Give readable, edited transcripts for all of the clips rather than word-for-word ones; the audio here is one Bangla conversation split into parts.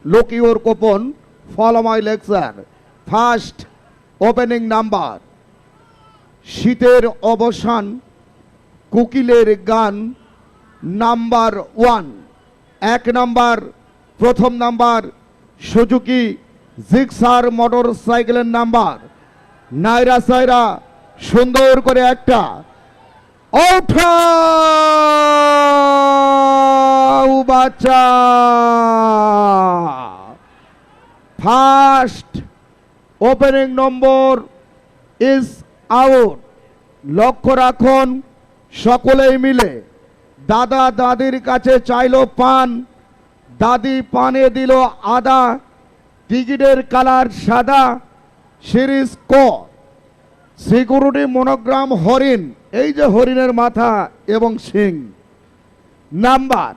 look your coupon, follow my lecture. First opening number, শীতের অবসান, কোকিলের গান, নাম্বার 1। এক নাম্বার, প্রথম নাম্বার সুজুকি জিক্সার মোটর সাইকেলের নাম্বার। নাইরা সাইরা সুন্দর করে একটা ওঠাও বাচ্চা। First opening number is out. লক্ষ্য রাখুন সকলেই মিলে। দাদা দাদির কাছে চাইলো পান, দাদি পানে দিল আদা। টিকিটের কালার সাদা। সিরিজ ক, সিকিউরিটি মনোগ্রাম হরিণ, এই যে হরিণের মাথা এবং শিং। Number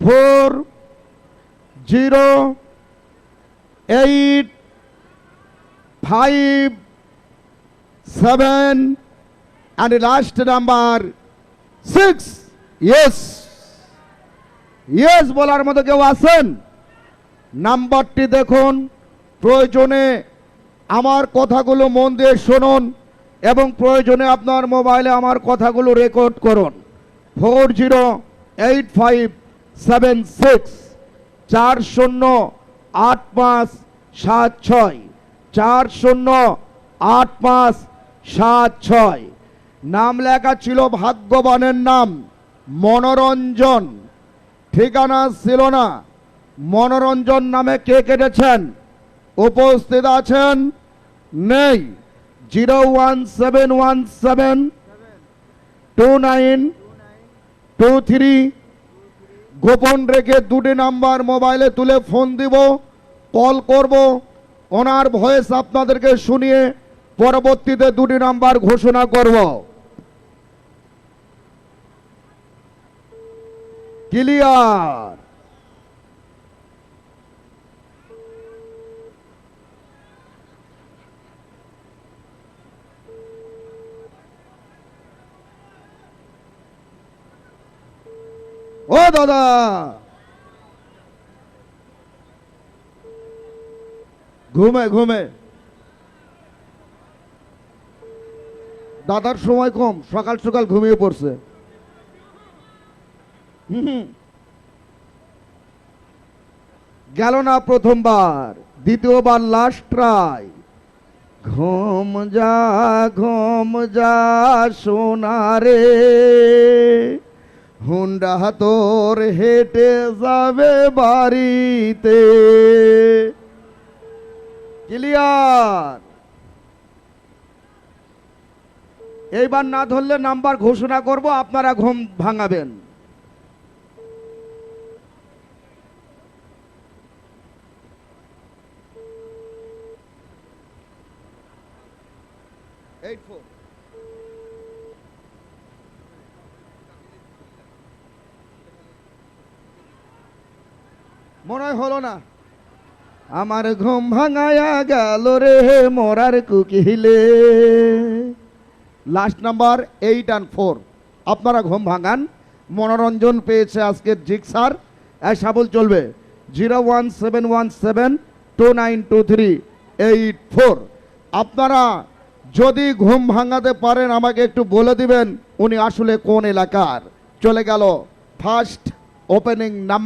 4085 and last number 6। Yes yes বলার মতো কেউ আছেন? নাম্বারটি দেখুন, প্রয়োজনে আমার কথাগুলো মন দিয়ে শুনুন এবং প্রয়োজনে আপনার মোবাইলে আমার কথাগুলো রেকর্ড করুন। 408576 408576 408576। নাম লেখা ছিল ভাগ্যবানের নাম মনোরঞ্জন, ঠিকানা ছিল না। মনোরঞ্জন নামে কে কেটেছেন? উপস্থিত আছেন? নেই। 017172923 গোপন রেখে দুটি নাম্বার মোবাইলে তুলে ফোন দিব, কল করব। ওনার ভয়েস আপনাদেরকে শুনিয়ে পরবর্তীতে দুটি নাম্বার ঘোষণা করব। ক্লিয়ার? ও দাদা, ঘুমে ঘুমে দাদার সময় কম, সকাল সকাল ঘুমিয়ে পড়ছে। গেল না প্রথমবার, দ্বিতীয়বার লাস্ট ট্রাই। ঘুম যা সোনারে, হুন্ডা তোর হেঁটে যাবে বাড়িতে। ক্লিয়ার? এইবার না ধরলে নাম্বার ঘোষণা করব, আপনারা ঘুম ভাঙাবেন। মনে হলো না? আমার ঘুম ভাঙায়া গেল রে মরার কুকিলে। Last number 8 and 4। আপনারা ঘুম ভাঙান। মনোরঞ্জন পেয়েছে আজকের জিক্সার। সাবল চলবে 01717292384। আপনারা যদি ঘুম ভাঙাতে পারেন আমাকে একটু বলে দিবেন উনি আসলে কোন এলাকার। চলে গেল ফার্স্ট ওপেনিং নাম্বার।